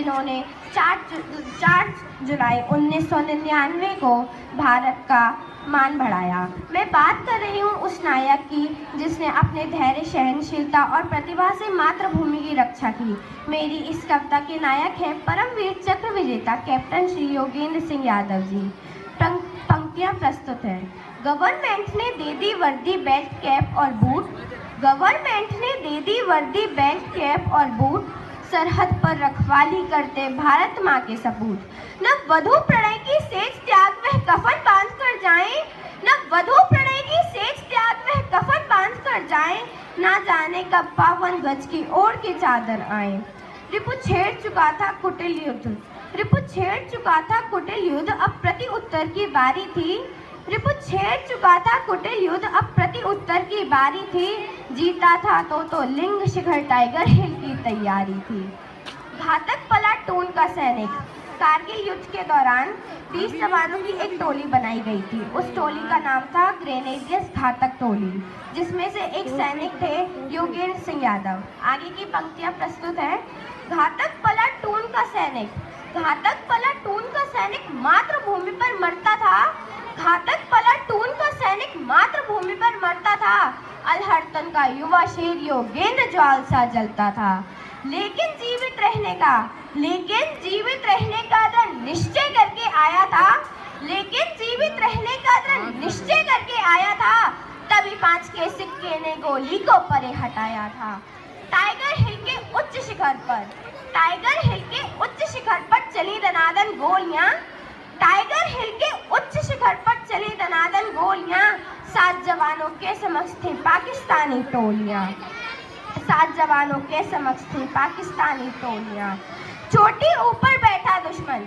इन्होंने 4 जुलाई 1999 को भारत का मान बढ़ाया। मैं बात कर रही हूँ उस नायक की जिसने अपने धैर्य, सहनशीलता और प्रतिभा से मातृभूमि की रक्षा की। मेरी इस कविता के नायक हैं परमवीर चक्र विजेता कैप्टन श्री योगेंद्र सिंह यादव जी। पंक्तियाँ प्रस्तुत हैं। गवर्नमेंट ने दे दी वर्दी, बेल्ट, कैप और बूट। गवर्नमेंट ने दे दी वर्दी, बेल्ट, कैप और बूट। सरहद पर रखवाली करते भारत माँ के सपूत। न वधु प्रणय की सेज त्याग वह कफन बांध कर जाएं। न वधु प्रणय की सेज त्याग वह कफन बांध कर जाएं। ना जाने कब पावन गज की ओढ़ के चादर आए। रिपु छेड़ चुका था कुटिल युद्ध। रिपु छेड़ चुका था कुटिल युद्ध, अब प्रति उत्तर की बारी थी। रिपु छेड़ चुका था कुटिल युद्ध, अब प्रति उत्तर की बारी थी। जीता था तो लिंग शिखर टाइगर हिल की तैयारी थी। घातक प्लाटून का सैनिक। कारगिल युद्ध के दौरान 30 जवानों की एक टोली बनाई गई थी। उस टोली का नाम था ग्रेनेडियर्स घातक टोली, जिसमें से एक सैनिक थे योगेंद्र सिंह यादव। आगे की पंक्तियां प्रस्तुत हैं। घातक प्लाटून का सैनिक। घातक प्लाटून का सैनिक मातृभूमि पर मरता था। घातक प्लाटून का सैनिक मातृभूमि पर मरता था। अलहर्तन का युवा शेर योगेंद्र ज्वाल सा जलता था। लेकिन जीवित रहने का दृढ़ निश्चय करके आया था। लेकिन जीवित रहने का दृढ़ निश्चय करके आया था। तभी 5 के सिक्के ने गोली को परे हटाया था। टाइगर हिल के उच्च शिखर पर। टाइगर हिल के उच्च शिखर पर चली दनादन गोलियां। टाइगर हिल के उच्च शिखर पर चली दनादन गोलियां। 7 जवानों के समक्ष थी पाकिस्तानी टोलियां। 7 जवानों के समक्ष थी पाकिस्तानी टोलियां। चोटी ऊपर बैठा दुश्मन।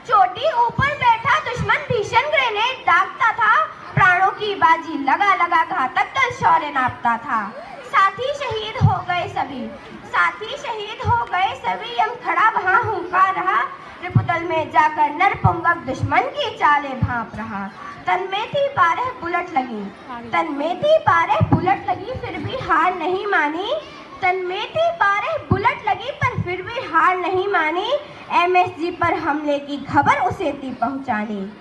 चोटी ऊपर बैठा दुश्मन भीषण ग्रेनेड दागता था। प्राणों की बाजी लगा लगा घातक दल शौर्य नापता था। साथी शहीद हो गए सभी। साथी शहीद हो गए सभी। यम खड़ा वहां हुंकार रहा। रिपुदल में जाकर नरपुंगव दुश्मन की चाले भांप रहा। तन में थी 12 बुलेट लगी। तन में थी 12 बुलेट लगी, फिर भी हार नहीं मानी। तन में थी 12 बुलेट लगी, पर फिर भी हार नहीं मानी। MSG पर हमले की खबर उसे थी पहुंचानी।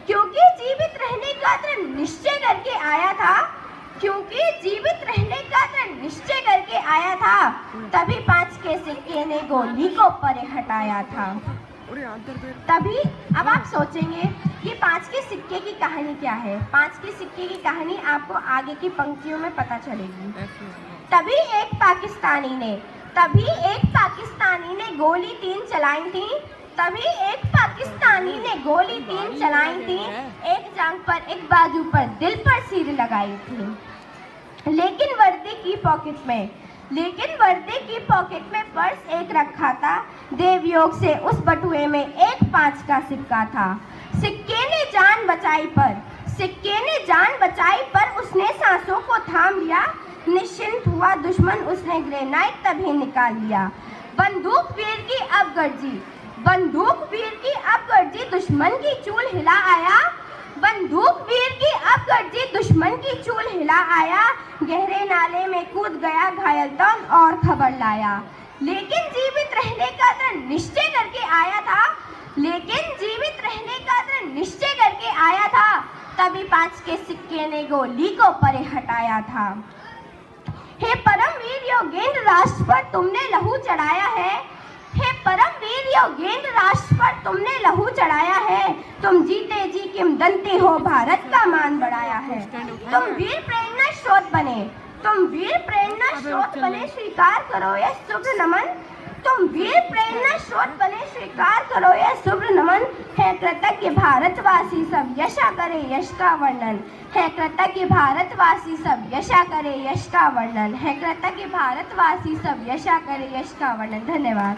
क्योंकि जीवित रहने का दृढ़ निश्चय करके आया था। क्योंकि जीवित रहने का दृढ़ निश्चय करके आया था। तभी 5 के सिक्के ने गोली को परे हटाया था। तभी अब आप सोचेंगे ये 5 के सिक्के की कहानी क्या है। 5 के सिक्के की कहानी आपको आगे की पंक्तियों में पता चलेगी। तभी एक पाकिस्तानी ने गोली 3 चलाई थी। तभी एक पाकिस्तानी ने गोली 3 चलाई थी। एक जांघ पर, एक बाजू पर, दिल पर सिर लगाई थी। लेकिन वर्दी की पॉकेट में पर्स एक रखा था। देवयोग से उस बटुए में एक 5 का सिक्का था। सिक्के ने जान बचाई पर उसने सांसों को थाम लिया। निश्चिंत हुआ दुश्मन, उसने ग्रेनाइट तभी निकाल लिया। बंदूक वीर की अब गर्जी दुश्मन की चूल हिला आया। बंदूक वीर की अब गर्जी दुश्मन की चूल हिला आया। गहरे नाले में कूद गया घायल तौल और खबर लाया। लेकिन जीवित रहने का दृढ़ निश्चय करके आया था। लेकिन जीवित रहने का दृढ़ निश्चय करके आया था। तभी 5 के सिक्के ने गोली को परे हटाया था। हे परमवीर योगेंद्र, राष्ट्र पर तुमने लहू चढ़ाया है। हे परमवीर योगेंद्र, राष्ट्र पर तुमने लहू चढ़ाया है। तुम जीते जी किंवदंती हो, भारत का मान बढ़ाया है। तुम वीर प्रेरणा स्रोत बने, स्वीकार करो यह शुभ नमन। तुम वीर प्रेरणा स्रोत बने, स्वीकार करो यह शुभ नमन। है कृतज्ञ भारतवासी सब, यशा करे यश का वर्णन। है कृतज्ञ भारतवासी सब, यशा करे यश का वर्णन। है कृतज्ञ भारतवासी सब, यशा करे यश का वर्णन। धन्यवाद।